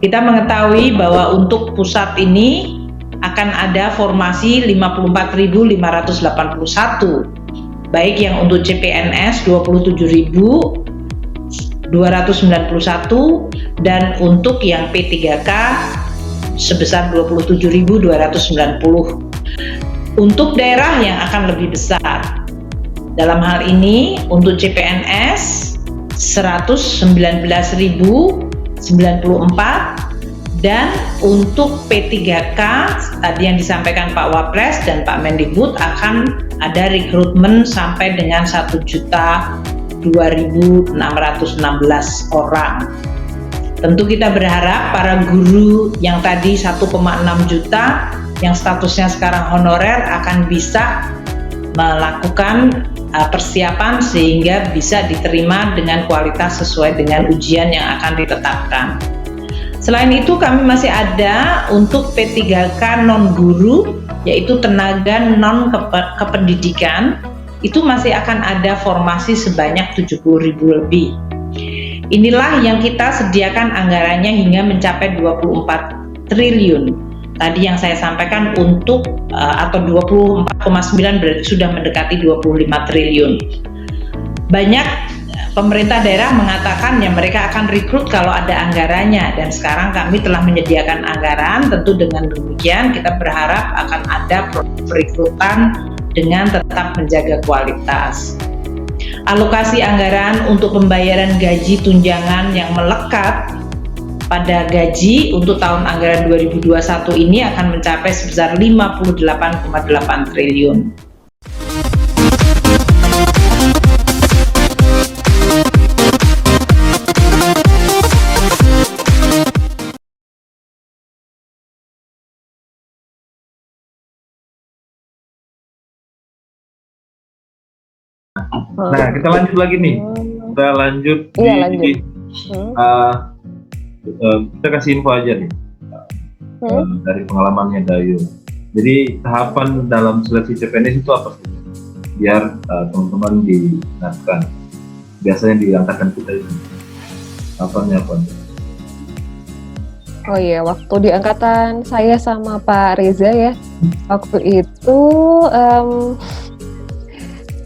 Kita mengetahui bahwa untuk pusat ini akan ada formasi 54.581, baik yang untuk CPNS 27.291 dan untuk yang P3K sebesar 27.290. Untuk daerah yang akan lebih besar, dalam hal ini untuk CPNS 119.094 dan untuk P3K tadi yang disampaikan Pak Wapres dan Pak Mendikbud akan ada rekrutmen sampai dengan 1.2.616 orang. Tentu kita berharap para guru yang tadi 1,6 juta yang statusnya sekarang honorer akan bisa melakukan persiapan sehingga bisa diterima dengan kualitas sesuai dengan ujian yang akan ditetapkan. Selain itu kami masih ada untuk P3K non-guru, yaitu tenaga non-kependidikan, itu masih akan ada formasi sebanyak 70.000 lebih. Inilah yang kita sediakan anggarannya hingga mencapai 24 triliun. Tadi yang saya sampaikan untuk atau 24,9 berarti sudah mendekati 25 triliun. Banyak pemerintah daerah mengatakan ya mereka akan rekrut kalau ada anggarannya, dan sekarang kami telah menyediakan anggaran. Tentu dengan demikian kita berharap akan ada perekrutan dengan tetap menjaga kualitas. Alokasi anggaran untuk pembayaran gaji tunjangan yang melekat pada gaji untuk tahun anggaran 2021 ini akan mencapai sebesar 58,8 triliun. Nah, kita lanjut lagi nih. Kita lanjut kita kasih info aja nih dari pengalamannya Dayu. Jadi tahapan dalam seleksi CPNS itu apa sih? Biar teman-teman diingatkan. Biasanya di angkatan kita itu tahapannya apa? Oh iya, waktu di angkatan saya sama Pak Reza ya, waktu itu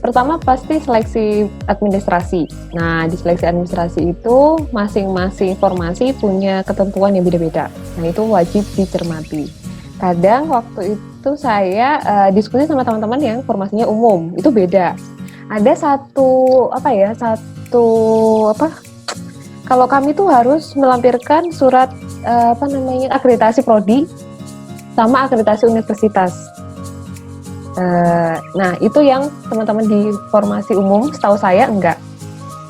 pertama pasti seleksi administrasi. Nah, di seleksi administrasi itu masing-masing formasi punya ketentuan yang beda-beda. Nah, itu wajib dicermati. Kadang waktu itu saya diskusi sama teman-teman yang formasinya umum, itu beda. Ada kalau kami tuh harus melampirkan surat akreditasi prodi sama akreditasi universitas. Nah, itu yang teman-teman di formasi umum, setahu saya enggak.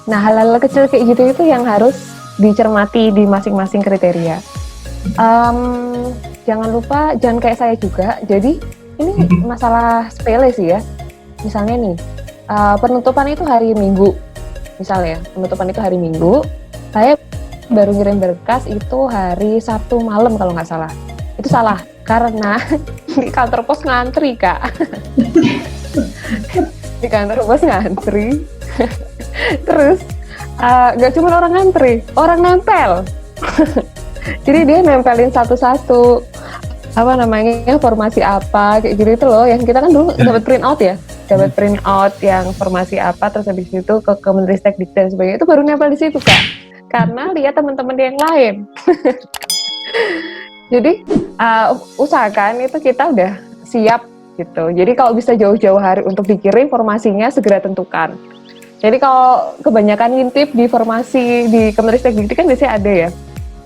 Nah, hal-hal kecil kayak gitu itu yang harus dicermati di masing-masing kriteria. Jangan lupa, jangan kayak saya juga. Jadi, ini masalah sepele sih ya. Misalnya nih, penutupan itu hari Minggu. Misalnya, penutupan itu hari Minggu. Saya baru ngirim berkas itu hari Sabtu malam kalau nggak salah. Itu salah, karena di kantor pos ngantri, Kak. Di kantor pos ngantri. Terus gak cuma orang ngantri, orang nempel. Jadi dia nempelin satu-satu formasi apa kayak gitu loh. Yang kita kan dulu dapat print out ya, dapat print out yang formasi apa, terus habis itu ke Kemenristek dan sebagainya, itu baru nempel di situ, Kak. Karena lihat teman-teman yang lain. Jadi usahakan itu kita udah siap gitu. Jadi kalau bisa jauh-jauh hari untuk dikirim formasinya segera tentukan. Jadi kalau kebanyakan ngintip di formasi di Kemenristek kan biasanya ada ya.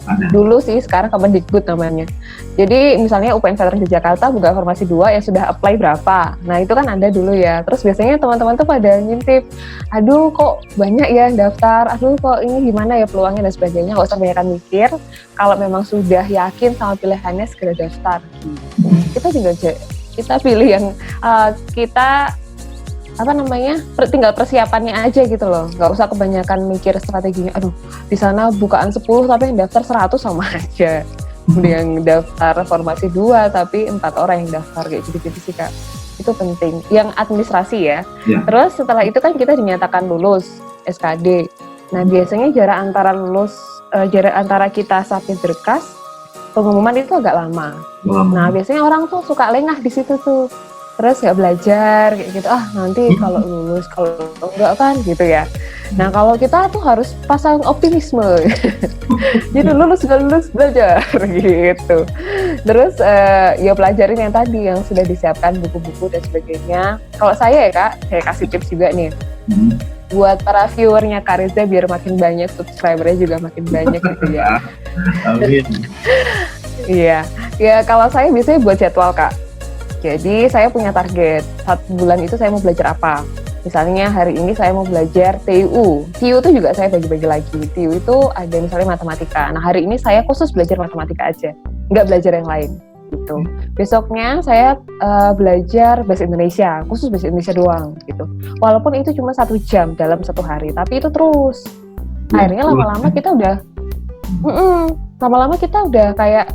Dulu sih, sekarang Kemendikbud namanya. Jadi misalnya UPN Veteran Jakarta buka formasi 2 yang sudah apply berapa. Nah itu kan ada dulu ya. Terus biasanya teman-teman tuh pada ngintip, aduh kok banyak ya daftar, aduh kok ini gimana ya peluangnya dan sebagainya. Gak usah banyak mikir, kalau memang sudah yakin sama pilihannya segera daftar. Kita juga kita pilih yang kita tinggal persiapannya aja gitu loh. Nggak usah kebanyakan mikir strateginya, aduh di sana bukaan 10 tapi yang daftar 100 sama aja. Kemudian yang daftar formasi 2 tapi 4 orang yang daftar, kayak gitu-gitu sih, Kak. Itu penting. Yang administrasi ya. Terus setelah itu kan kita dinyatakan lulus SKD. Nah biasanya jarak antara lulus jarak antara kita sampai berkas pengumuman itu agak lama. Nah biasanya orang tuh suka lengah di situ tuh, terus nggak belajar kayak gitu, nanti kalau lulus, kalau enggak kan gitu ya. Nah kalau kita tuh harus pasang optimisme jadi lulus gak lulus belajar gitu. Terus ya pelajarin yang tadi yang sudah disiapkan, buku-buku dan sebagainya. Kalau saya ya Kak, saya kasih tips juga nih buat para viewernya Kak Reza biar makin banyak, subscribernya juga makin banyak gitu ya. Amin. Iya, ya kalau saya biasanya buat jadwal Kak. Jadi saya punya target, 1 bulan itu saya mau belajar apa. Misalnya hari ini saya mau belajar TIU. TIU itu juga saya bagi-bagi lagi. TIU itu ada misalnya matematika. Nah hari ini saya khusus belajar matematika aja, nggak belajar yang lain gitu. Besoknya saya belajar bahasa Indonesia, khusus bahasa Indonesia doang gitu. Walaupun itu cuma 1 jam dalam 1 hari, tapi itu terus. Akhirnya lama-lama kita udah lama-lama kita udah kayak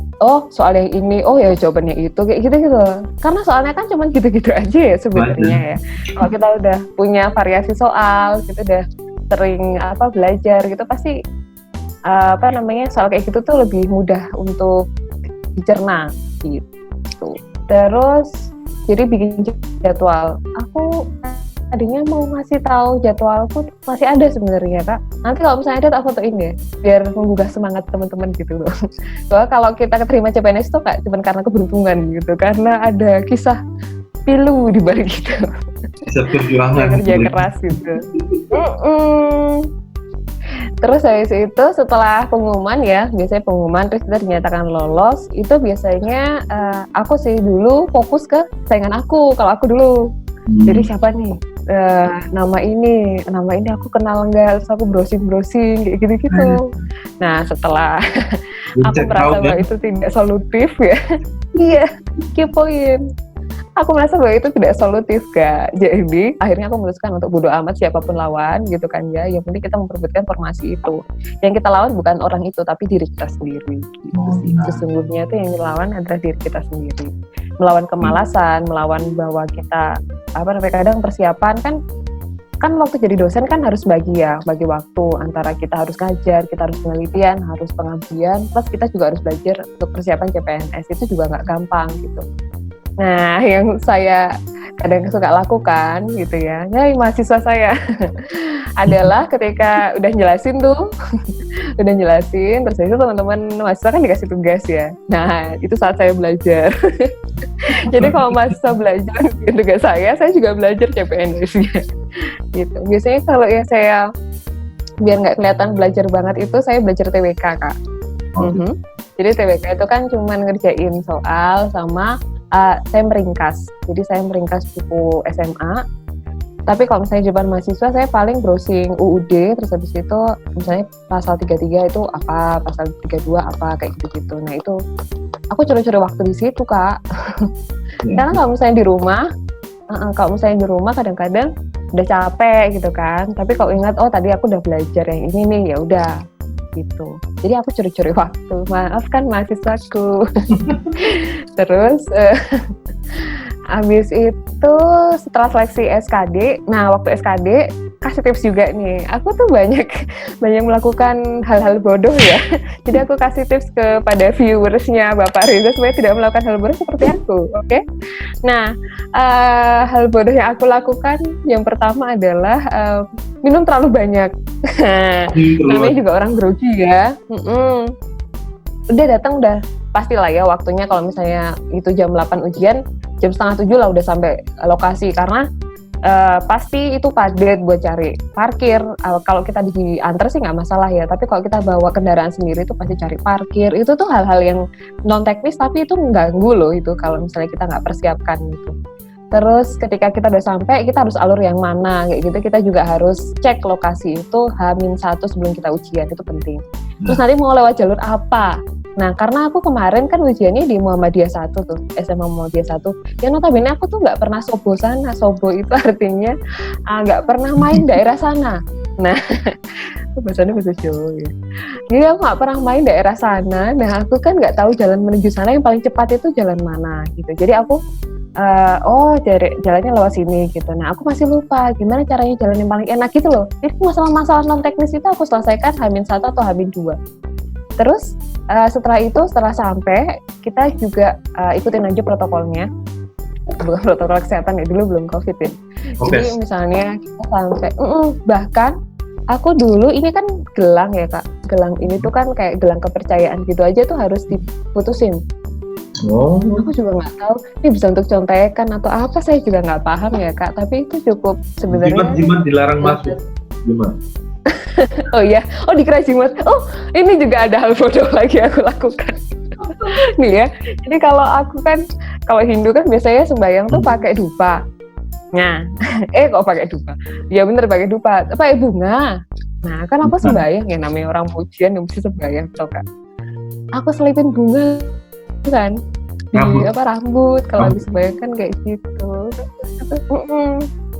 soal yang ini, ya jawabannya itu kayak gitu. Karena soalnya kan cuma gitu-gitu aja ya sebenarnya ya. Kalau kita udah punya variasi soal, kita udah sering belajar gitu, pasti soal kayak gitu tuh lebih mudah untuk dicerna gitu. Terus jadi bikin jadwal. Aku tadinya mau ngasih tahu jadwalku masih ada sebenarnya Kak. Nanti kalau misalnya ada tak fotoin ya, biar menggugah semangat teman-teman gitu loh. Soalnya kalau kita keterima CPNS tuh Kak cuma karena keberuntungan gitu, karena ada kisah pilu di balik gitu. Kisah perjuangan. Kerja keras gitu. Terus habis itu setelah pengumuman ya, biasanya pengumuman terus kita dinyatakan lolos, itu biasanya aku sih dulu fokus ke saingan aku, kalau aku dulu. Jadi siapa nih? Nama ini aku kenal nggak? Terus aku browsing kayak gitu. Nah setelah aku merasa bahwa itu tidak solutif ya, iya kepoin. Aku merasa bahwa itu tidak solutif Kak. Jadi akhirnya aku memutuskan untuk bodo amat siapapun lawan gitu kan ya. Yang penting kita memperebutkan informasi itu. Yang kita lawan bukan orang itu tapi diri kita sendiri. Gitu sih. Sesungguhnya itu yang dilawan adalah diri kita sendiri. Melawan kemalasan, melawan bahwa kita kadang persiapan kan waktu jadi dosen kan harus bagi waktu antara kita harus ngajar, kita harus penelitian, harus pengabdian, plus kita juga harus belajar untuk persiapan CPNS. Itu juga nggak gampang gitu. Nah, yang saya kadang suka lakukan gitu ya, mahasiswa saya adalah ketika udah jelasin terus itu teman-teman mahasiswa kan dikasih tugas ya. Nah, itu saat saya belajar. Jadi kalau mahasiswa belajar tugas saya juga belajar CPNS-nya. Gitu. Biasanya kalau ya saya biar nggak kelihatan belajar banget itu saya belajar TWK Kak. Jadi TWK itu kan cuma ngerjain soal sama saya meringkas. Jadi saya meringkas buku SMA. Tapi kalau misalnya jawaban mahasiswa saya paling browsing UUD, terus habis itu misalnya pasal 33 itu apa, pasal 32 apa kayak gitu-gitu. Nah itu aku curi-curi waktu di situ Kak. Karena kalau misalnya di rumah kadang-kadang udah capek gitu kan. Tapi kalau ingat tadi aku udah belajar yang ini nih, ya udah gitu. Jadi aku curi-curi waktu. Maafkan mahasiswaku. Terus habis itu setelah seleksi SKD, nah waktu SKD kasih tips juga nih. Aku tuh banyak melakukan hal-hal bodoh ya. Jadi aku kasih tips kepada viewersnya Bapak Reza supaya tidak melakukan hal bodoh seperti aku, oke? Nah, hal bodoh yang aku lakukan yang pertama adalah minum terlalu banyak. Namanya juga orang grogi ya. Udah datang udah pastilah ya waktunya, kalau misalnya itu jam 8 ujian, jam setengah 7 lah udah sampai lokasi, karena pasti itu padat buat cari parkir. Kalau kita diantar sih nggak masalah ya, tapi kalau kita bawa kendaraan sendiri itu pasti cari parkir. Itu tuh hal-hal yang non teknis tapi itu mengganggu loh itu kalau misalnya kita nggak persiapkan gitu. Terus ketika kita udah sampai, kita harus alur yang mana kayak gitu. Kita juga harus cek lokasi itu H-1 sebelum kita ujian, itu penting. Terus nanti mau lewat jalur apa? Nah, karena aku kemarin kan ujiannya di Muhammadiyah 1 tuh, SMA Muhammadiyah 1. Ya notabene aku tuh nggak pernah sobo sana. Sobo itu artinya nggak pernah main daerah sana. Nah, bahasanya bahasa Jawa ya. Jadi aku nggak pernah main daerah sana. Nah, aku kan nggak tahu jalan menuju sana yang paling cepat itu jalan mana gitu. Jadi aku jalannya lewat sini gitu. Nah, aku masih lupa gimana caranya jalan yang paling enak gitu loh. Jadi masalah-masalah non teknis itu aku selesaikan H-1 atau H-2. Terus setelah sampai kita juga ikutin aja protokolnya, bukan protokol kesehatan ya, dulu belum COVID ya. Jadi misalnya kita sampai bahkan aku dulu ini kan gelang ya Kak, gelang ini tuh kan kayak gelang kepercayaan gitu aja tuh harus diputusin. Aku juga nggak tahu ini bisa untuk contekan atau apa, saya juga nggak paham ya Kak, tapi itu cukup sebenarnya. Jimat dilarang masuk. Jimat. Oh iya, dikira jimat. Oh, ini juga ada hal bodoh lagi aku lakukan. Nih ya, jadi kalau Hindu kan biasanya sembahyang tuh pakai dupa. Nah, kok pakai dupa? Ya bener pakai dupa, pakai bunga. Nah, kan aku sembahyang ya, namanya orang pujian yang mesti sembahyang tau Kak. Aku selipin bunga kan di rambut kalau habis sembahyang kan kayak gitu.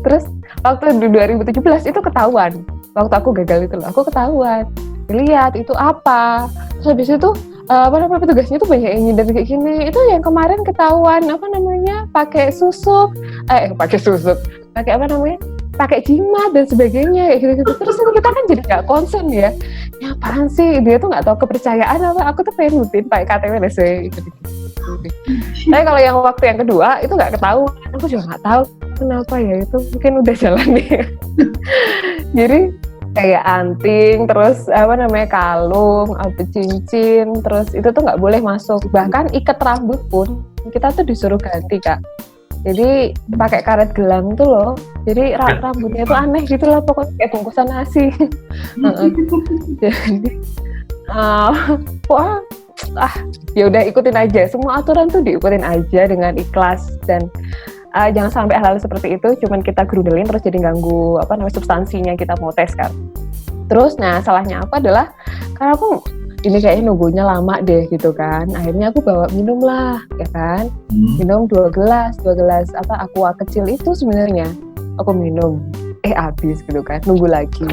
Terus waktu di 2017 itu ketahuan. Waktu aku gagal itu loh, aku ketahuan. Lihat itu apa. Terus habis itu petugasnya tuh banyak yang nyindir kayak gini. Itu yang kemarin ketahuan pakai susuk. Pakai jimat dan sebagainya kayak gitu. Terus kita kan jadi nggak concern ya. Ya apaan sih? Dia tuh nggak tahu kepercayaan apa. Aku tuh pengen rutin pakai KTP gitu. Tapi kalau yang waktu yang kedua itu nggak ketahuan. Aku juga nggak tahu kenapa ya, itu mungkin udah jalan nih. Jadi kayak anting, terus kalung, cincin, terus itu tuh nggak boleh masuk. Bahkan ikat rambut pun kita tuh disuruh ganti Kak. Jadi pakai karet gelang tuh loh. Jadi rambutnya tuh aneh gitu lah, pokoknya kayak bungkusan nasi. Jadi ya udah ikutin aja. Semua aturan tuh diikutin aja dengan ikhlas dan jangan sampai hal-hal seperti itu cuman kita gerundelin terus jadi ganggu substansinya kita mau tes kan. Terus salahnya aku adalah karena aku ini kayaknya nunggunya lama deh gitu kan. Akhirnya aku bawa minum lah ya kan. Minum 2 gelas aqua kecil itu sebenarnya. Aku minum habis gitu kan. Nunggu lagi.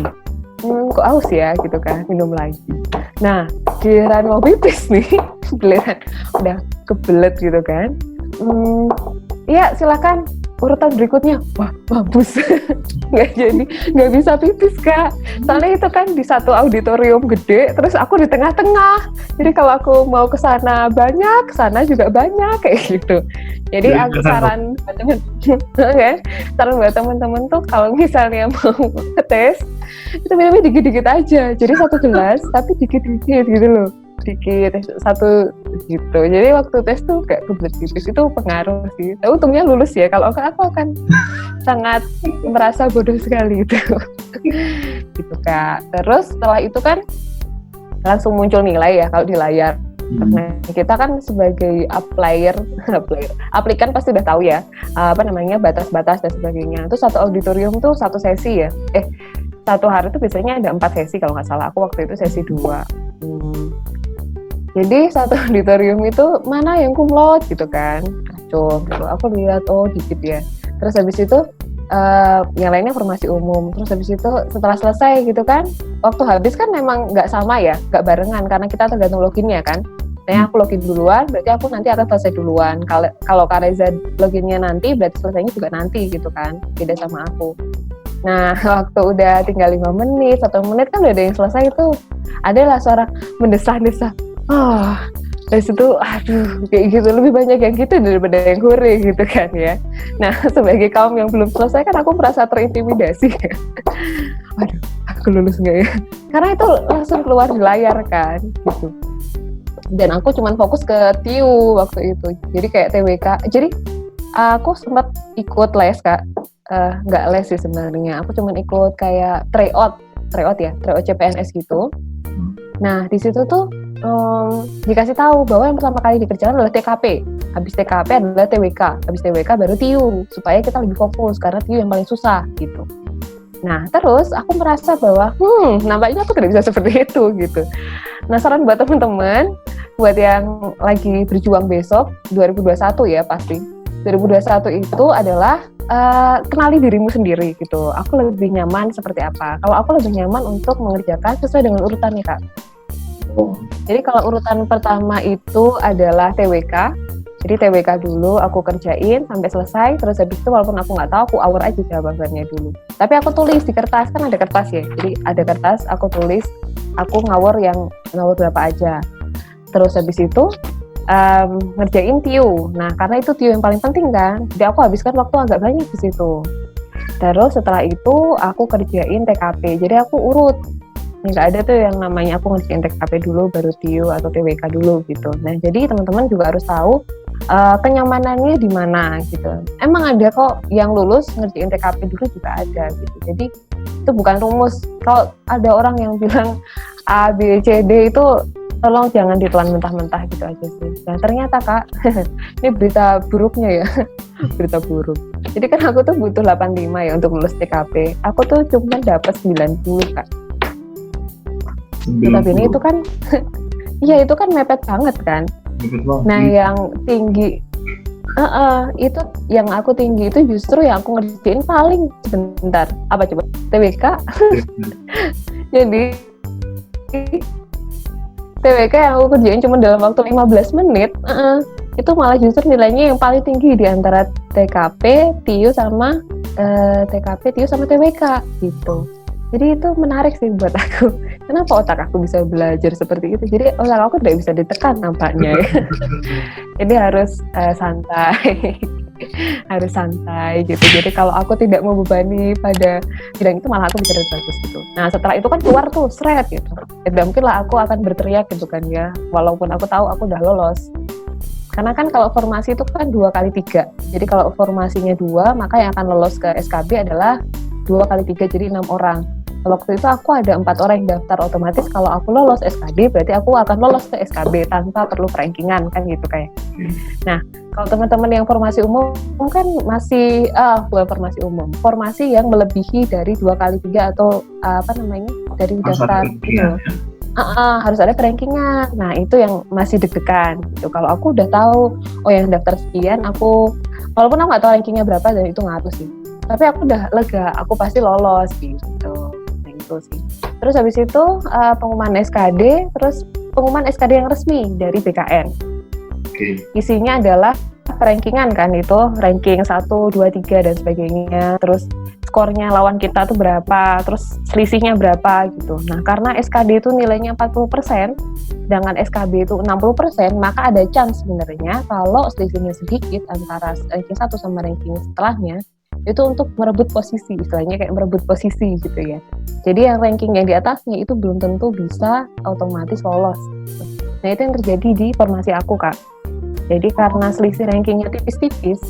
Kok aus ya gitu kan, minum lagi. Nah, giliran mau pipis nih, giliran udah kebelet gitu kan. Iya silakan urutan berikutnya. Wah mampus. nggak bisa pipis Kak. Soalnya itu kan di satu auditorium gede, terus aku di tengah-tengah. Jadi kalau aku mau ke sana banyak, ke sana juga banyak kayak gitu. Jadi aku saran buat teman-teman tuh kalau misalnya mau tes itu minumnya dikit-dikit aja. Jadi 1 gelas tapi dikit-dikit gitu loh. Dikit, 1 gitu. Jadi waktu tes tuh kayak kebelet pipis itu pengaruh sih. Tapi untungnya lulus ya. Kalau aku akan sangat merasa bodoh sekali itu. Gitu Kak. Terus setelah itu kan langsung muncul nilai ya kalau di layar. Nah, kita kan sebagai aplikan pasti udah tahu ya batas-batas dan sebagainya. Itu satu auditorium tuh 1 sesi ya. Satu hari itu biasanya ada 4 sesi kalau nggak salah. Aku waktu itu sesi 2. Jadi satu auditorium itu mana yang kumlot gitu kan, kacau gitu. Aku lihat dikit ya. Terus habis itu yang lainnya formasi umum. Terus habis itu setelah selesai gitu kan, waktu habis kan memang nggak sama ya, nggak barengan karena kita tergantung loginnya kan. Misalnya aku login duluan, berarti aku nanti akan selesai duluan. Kalau Kak Reza loginnya nanti, berarti selesainya juga nanti gitu kan, beda sama aku. Nah, waktu udah tinggal 5 menit, 1 menit kan udah ada yang selesai itu. Adalah suara mendesah-desah. Dari situ, kayak gitu. Lebih banyak yang gitu daripada yang hore gitu kan ya. Nah, sebagai kaum yang belum selesai kan aku merasa terintimidasi. Waduh, aku lulus nggak ya? Karena itu langsung keluar di layar kan, gitu. Dan aku cuma fokus ke TIU waktu itu. Jadi kayak TWK. Jadi aku sempat ikut les Kak. Nggak les sih sebenarnya. Aku cuma ikut kayak tryout CPNS gitu. Nah, di situ tuh dikasih tahu bahwa yang pertama kali dikerjakan adalah TKP. Habis TKP adalah TWK. Habis TWK baru TIU supaya kita lebih fokus karena TIU yang paling susah gitu. Nah, terus aku merasa bahwa nampaknya aku tidak bisa seperti itu gitu. Nah, saran buat teman-teman buat yang lagi berjuang besok 2021 ya pasti. 2021 itu adalah kenali dirimu sendiri gitu. Aku lebih nyaman seperti apa? Kalau aku lebih nyaman untuk mengerjakan sesuai dengan urutannya Kak. Jadi kalau urutan pertama itu adalah TWK. Jadi TWK dulu aku kerjain sampai selesai. Terus habis itu walaupun aku nggak tahu, aku awur aja jawabannya dulu. Tapi aku tulis di kertas, kan ada kertas ya. Jadi ada kertas, aku tulis aku ngawur berapa aja. Terus habis itu ngerjain TIU. Nah, karena itu TIU yang paling penting kan, jadi aku habiskan waktu agak banyak di situ. Terus setelah itu aku kerjain TKP, jadi aku urut. Nggak ada tuh yang namanya aku ngerjain TKP dulu baru TIU atau TWK dulu gitu. Nah, jadi teman-teman juga harus tahu kenyamanannya di mana gitu. Emang ada kok yang lulus ngerjain TKP dulu juga ada gitu. Jadi itu bukan rumus. Kalau ada orang yang bilang A, B, C, D itu tolong jangan ditelan mentah-mentah gitu aja sih. Nah, ternyata Kak, ini berita buruknya ya. Berita buruk. Jadi kan aku tuh butuh 85 ya untuk lulus TKP. Aku tuh cuma dapat 90 Kak. Notabene itu kan iya itu kan mepet banget kan. Nah yang tinggi itu yang aku tinggi itu justru yang aku ngerjain paling sebentar. Apa coba? TWK. Jadi TWK yang aku kerjain cuma dalam waktu 15 menit itu malah justru nilainya yang paling tinggi di antara TKP, TIU sama TWK gitu. Jadi itu menarik sih buat aku. Kenapa otak aku bisa belajar seperti itu? Jadi otak aku tidak bisa ditekan nampaknya. Jadi harus santai, harus santai gitu. Jadi kalau aku tidak membebani pada bidang itu malah aku bisa lebih bagus gitu. Nah setelah itu kan keluar tuh seret gitu. Tidak mungkin lah aku akan berteriak gitu kan ya. Walaupun aku tahu aku udah lolos. Karena kan kalau formasi itu kan 2x3. Jadi kalau formasinya 2, maka yang akan lolos ke SKB adalah 2x3 jadi 6 orang. Waktu itu aku ada 4 orang yang daftar, otomatis kalau aku lolos SKD berarti aku akan lolos ke SKB tanpa perlu rankingan kan gitu kayak. Nah kalau teman-teman yang formasi umum kan masih bukan formasi umum, formasi yang melebihi dari 2x3 atau dari daftar gitu. Harus ada rankingan. Nah itu yang masih deg-degan gitu. Kalau aku udah tahu yang daftar sekian, aku walaupun aku nggak tahu rankingnya berapa dan itu ngaruh sih, tapi aku udah lega, aku pasti lolos gitu. Sih. Terus habis itu pengumuman SKD, terus pengumuman SKD yang resmi dari BKN. Isinya adalah rankingan kan, itu ranking 1, 2, 3 dan sebagainya. Terus skornya lawan kita tuh berapa, terus selisihnya berapa gitu. Nah karena SKD itu nilainya 40%, sedangkan SKB itu 60%, maka ada chance sebenarnya kalau selisihnya sedikit antara ranking 1 sama ranking setelahnya, itu untuk merebut posisi, istilahnya kayak merebut posisi gitu ya. Jadi yang ranking yang di atasnya itu belum tentu bisa otomatis lolos. Nah itu yang terjadi di formasi aku Kak. Jadi karena selisih rankingnya tipis-tipis,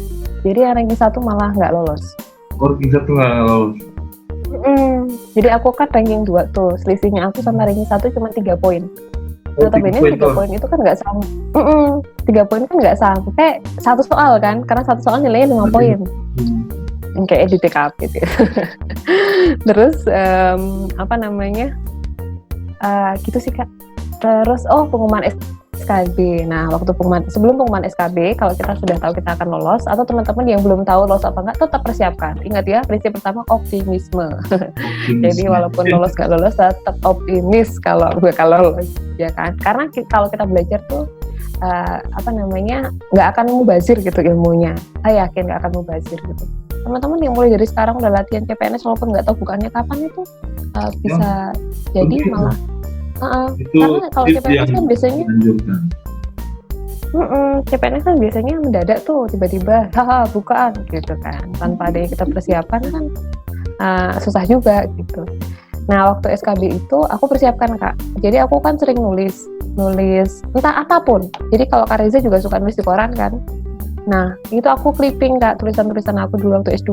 jadi yang ranking 1 malah nggak lolos. Ranking 1 nggak lolos? Jadi aku kan ranking 2 tuh, selisihnya aku sama ranking 1 cuma 3 poin. Notabene 3 poin itu kan nggak sampai, 3 poin kan nggak sampai 1 soal kan, karena 1 soal nilainya 5 poin. Yang kayak di TKP gitu. Terus gitu sih Kak. Terus pengumuman SKB. Nah waktu sebelum pengumuman SKB, kalau kita sudah tahu kita akan lolos, atau teman-teman yang belum tahu lolos apa enggak, tetap persiapkan. Ingat ya, prinsip pertama optimisme. Jadi walaupun lolos nggak lolos, tetap optimis kalau lolos ya kan. Karena kalau kita belajar tuh nggak akan mubazir gitu ilmunya. Saya yakin nggak akan mubazir gitu. Teman-teman yang mulai dari sekarang udah latihan CPNS walaupun nggak tahu bukannya kapan itu bisa jadi malah karena kalau CPNS kan biasanya CPNS kan biasanya mendadak tuh tiba-tiba bukaan gitu kan, tanpa ada yang kita persiapkan kan susah juga gitu. Nah waktu SKB itu aku persiapkan Kak, jadi aku kan sering nulis entah apapun. Jadi kalau Kak Reza juga suka nulis di koran kan. Nah, itu aku clipping Kak, tulisan-tulisan aku dulu waktu S2.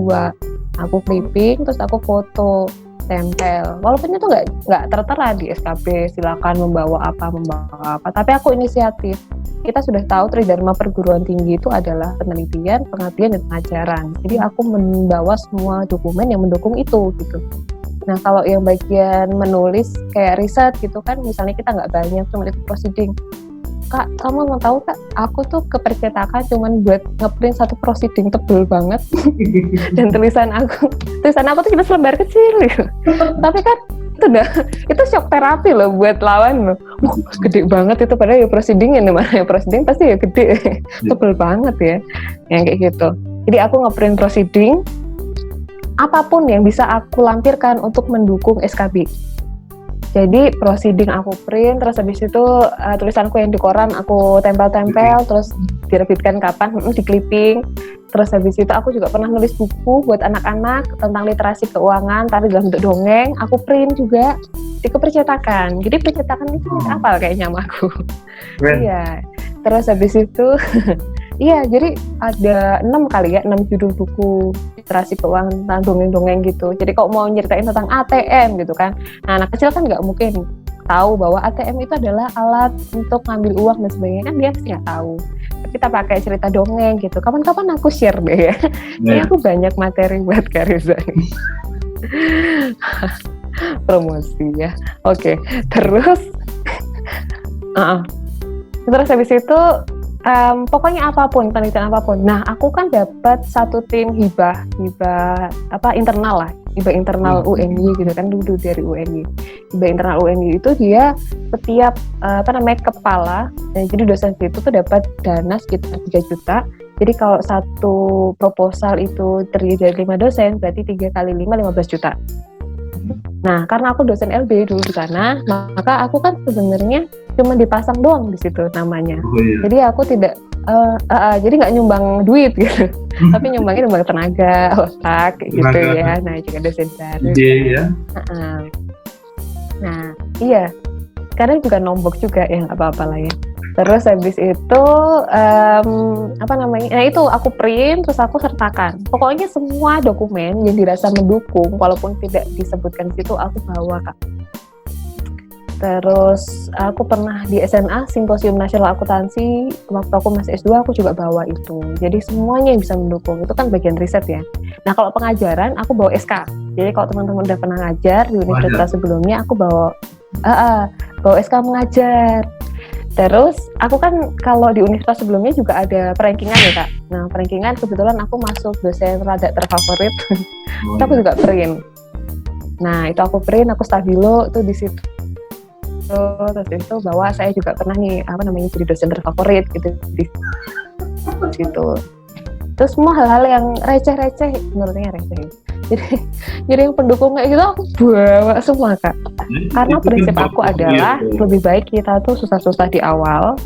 Aku clipping, terus aku foto, tempel. Walaupun itu nggak tertera di SKB, silakan membawa apa, tapi aku inisiatif. Kita sudah tahu Tridharma Perguruan Tinggi itu adalah penelitian, pengabdian, dan pengajaran. Jadi aku membawa semua dokumen yang mendukung itu gitu. Nah, kalau yang bagian menulis kayak riset gitu kan, misalnya kita nggak banyak, cuma itu proceeding. Kak, kamu mau tahu Kak, aku tuh ke percetakan cuman buat ngeprint 1 proceeding tebel banget dan tulisan aku tuh cuma selembar kecil gitu. Tapi kan itu shock terapi loh buat lawan loh. Gede banget itu, padahal ya proceeding pasti ya gede, tebel banget ya, yang kayak gitu. Jadi aku ngeprint proceeding apapun yang bisa aku lampirkan untuk mendukung SKB. Jadi proceeding aku print, terus habis itu tulisanku yang di koran aku tempel-tempel, terus diterbitkan kapan, di clipping. Terus habis itu aku juga pernah nulis buku buat anak-anak tentang literasi keuangan, tapi dalam bentuk dongeng. Aku print juga di kepercetakan. Jadi percetakan itu hafal kayaknya sama aku. Iya. Terus habis itu, iya, jadi ada 6 judul buku literasi keuangan tentang dongeng-dongeng gitu. Jadi kalau mau nyeritain tentang ATM gitu kan, nah anak kecil kan nggak mungkin tahu bahwa ATM itu adalah alat untuk ngambil uang dan sebagainya, kan dia pasti nggak tahu. Kita pakai cerita dongeng gitu. Kapan-kapan aku share deh ya. Ini aku banyak materi buat Kak Reza nih. Promosi ya. Oke. Terus terus habis itu pokoknya apapun, penelitian apapun. Nah, aku kan dapat satu tim hibah internal lah. Hibah internal UNY gitu kan, dulu dari UNY. Hibah internal UNY itu dia setiap kepala, jadi dosen itu tuh dapat dana sekitar 3 juta. Jadi kalau satu proposal itu terdiri dari 5 dosen, berarti 3 kali 5, 15 juta. Nah, karena aku dosen LB dulu di sana, maka aku kan sebenarnya cuma dipasang doang di situ namanya. Jadi aku tidak jadi nggak nyumbang duit gitu, tapi nyumbang tenaga, otak gitu ya. Nah, juga dosen baru. Ya. Nah, iya. Kadang juga nombok juga ya, nggak apa-apa lah ya. Terus habis itu nah itu aku print, terus aku sertakan. Pokoknya semua dokumen yang dirasa mendukung, walaupun tidak disebutkan di situ, aku bawa, Kak. Terus aku pernah di SMA Simposium Nasional Akuntansi, waktu aku masih S2 aku juga bawa itu. Jadi semuanya yang bisa mendukung, itu kan bagian riset ya. Nah, kalau pengajaran aku bawa SK. Jadi kalau teman-teman udah pernah ngajar di universitas sebelumnya, aku bawa SK mengajar. Terus aku kan kalau di universitas sebelumnya juga ada perankingan ya, Kak. Nah, perankingan kebetulan aku masuk dosen rada terfavorit. Itu aku juga print. Nah, itu aku print, aku stabilo itu di situ. Terus itu bahwa saya juga pernah nih jadi dosen terfavorit gitu di situ. Terus semua hal-hal yang receh-receh, menurutnya receh. Jadi yang pendukung kayak gitu aku bawa semua, Kak. Karena prinsip aku adalah lebih baik kita tuh susah-susah di awal,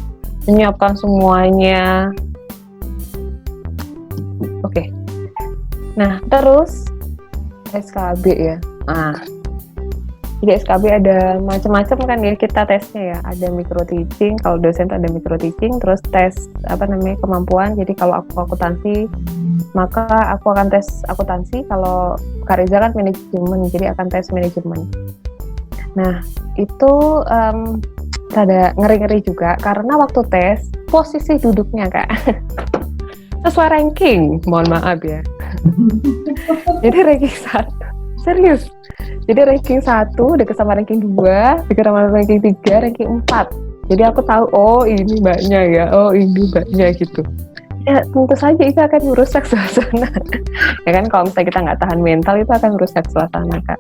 menyiapkan semuanya. Oke. Nah, terus SKB ya. Jadi SKB ada macam-macam kan ya kita tesnya ya. Ada micro teaching, kalau dosen tuh ada micro teaching, terus tes kemampuan. Jadi kalau aku akuntansi, maka aku akan tes akuntansi. Kalau Kak Reza kan manajemen, jadi akan tes manajemen. Nah, itu rada ngeri-ngeri juga karena waktu tes posisi duduknya, Kak, sesuai ranking. Mohon maaf ya. Jadi ranking 1. Serius. Jadi ranking 1 dekat sama ranking 2, dekat sama ranking 3, ranking 4. Jadi aku tahu, oh ini mbaknya ya, oh ini mbaknya gitu. Ya tentu saja itu akan merusak suasana. Ya kan, kalau misalnya kita nggak tahan mental, itu akan merusak suasana, Kak.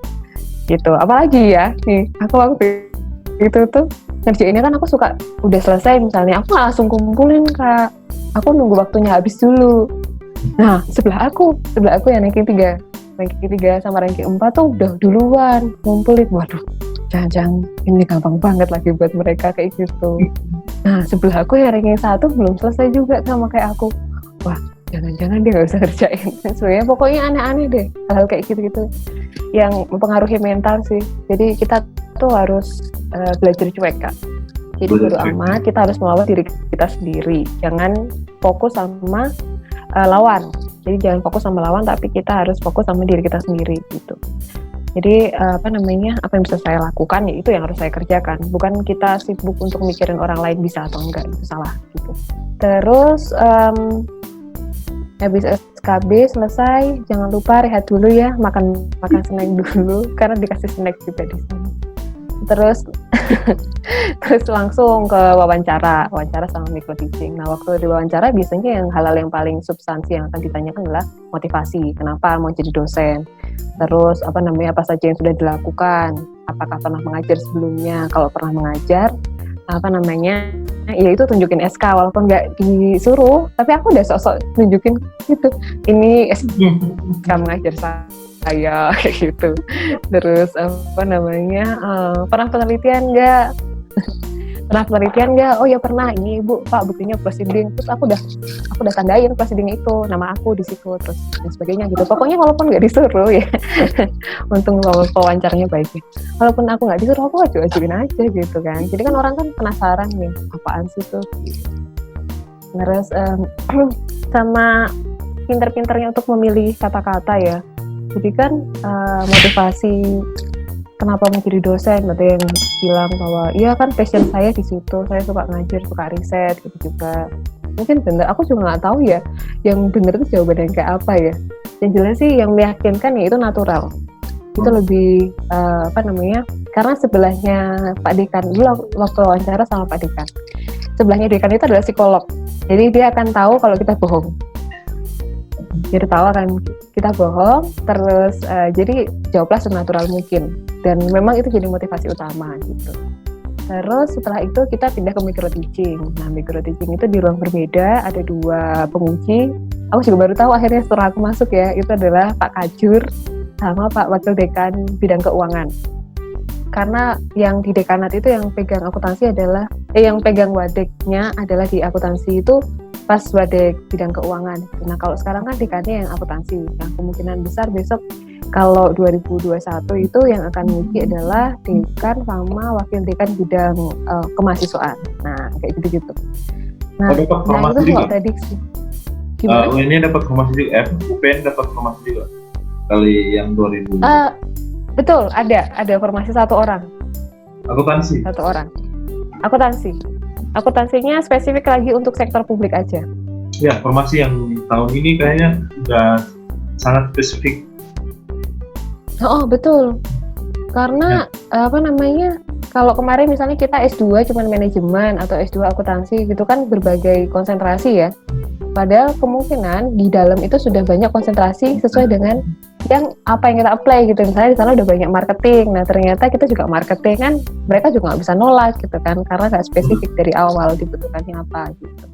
Gitu. Apalagi ya, nih aku waktu itu tuh ngerjainnya kan aku suka udah selesai misalnya, aku nggak langsung kumpulin, Kak. Aku nunggu waktunya habis dulu. Nah, sebelah aku yang ranking 3. Ranking 3 sama ranking 4 tuh udah duluan ngumpulin. Waduh, jangan-jangan ini gampang banget lagi buat mereka kayak gitu. Nah, sebelah aku yang ranking 1 belum selesai juga sama kayak aku. Wah, jangan-jangan dia gak bisa kerjain. Sebenarnya pokoknya aneh-aneh deh hal kayak gitu-gitu yang mempengaruhi mental sih. Jadi kita tuh harus belajar cuek, Kak. Jadi bodo amat, kita harus melawan diri kita sendiri. Jangan fokus sama lawan. Jadi jangan fokus sama lawan, tapi kita harus fokus sama diri kita sendiri gitu. Jadi apa yang bisa saya lakukan, ya itu yang harus saya kerjakan. Bukan kita sibuk untuk mikirin orang lain bisa atau enggak, itu salah gitu. Terus habis SKB selesai, jangan lupa rehat dulu ya, makan snack dulu karena dikasih snack juga di sana. Terus langsung ke wawancara sama micro teaching. Nah, waktu di wawancara biasanya yang hal-hal yang paling substansi yang akan ditanyakan adalah motivasi, kenapa mau jadi dosen. Terus apa saja yang sudah dilakukan, apakah pernah mengajar sebelumnya, kalau pernah mengajar ya itu tunjukin SK walaupun nggak disuruh, tapi aku udah sok-sok tunjukin gitu, ini SK mengajar saya kayak gitu. Terus apa namanya, pernah penelitian nggak? Pernah penelitian nggak? Oh ya pernah, ini ibu pak buktinya proceeding. Terus aku udah tandain proceeding itu, nama aku di situ, terus dan sebagainya gitu. Pokoknya walaupun nggak disuruh ya, untung wawancaranya baik. Walaupun aku nggak disuruh, aku ajuin aja gitu kan. Jadi kan orang kan penasaran nih, apaan sih tuh? Terus sama pinter-pinternya untuk memilih kata-kata ya. Jadi kan motivasi kenapa mau jadi dosen, ada yang bilang bahwa iya kan passion saya di situ, saya suka ngajar, suka riset gitu juga. Mungkin bener, aku juga nggak tahu ya yang bener itu jawaban yang kayak apa ya. Yang jelas sih yang meyakinkan ya itu natural, itu lebih apa namanya, karena sebelahnya Pak Dekan dulu waktu wawancara sama Pak Dekan, sebelahnya Dekan itu adalah psikolog, jadi dia akan tahu kalau kita bohong. Jadi tahu kan kita bohong, terus jadi jawablah senatural mungkin, dan memang itu jadi motivasi utama gitu. Terus setelah itu kita pindah ke micro teaching. Nah micro teaching itu di ruang berbeda, ada 2 penguji. Aku juga baru tahu akhirnya setelah aku masuk ya, itu adalah Pak Kajur sama Pak Wakil Dekan Bidang Keuangan. Karena yang di dekanat itu yang pegang akuntansi adalah yang pegang wadeknya adalah di akuntansi itu pas wadek bidang keuangan. Nah kalau sekarang kan dekannya yang akuntansi. Yang kemungkinan besar besok kalau 2021 itu yang akan nguji adalah dekan sama wakil dekan bidang kemahasiswaan. Nah kayak gitu-gitu. Nah, dapat formasi itu juga. prediksi. Gimana? Ini dapat formasi juga. UPN dapat formasi juga. Kali yang 2000. Betul, ada formasi 1 orang. Akuntansi. 1 orang. Akuntansinya spesifik lagi untuk sektor publik aja. Ya, formasi yang tahun ini kayaknya udah sangat spesifik. Oh, betul. Karena apa namanya? Kalau kemarin misalnya kita S2 cuman manajemen atau S2 akuntansi gitu kan berbagai konsentrasi ya. Padahal kemungkinan di dalam itu sudah banyak konsentrasi sesuai dengan yang apa yang kita apply gitu. Misalnya di sana udah banyak marketing. Nah ternyata kita juga marketing kan, mereka juga nggak bisa nolak gitu kan, karena nggak spesifik dari awal dibutuhkannya apa gitu.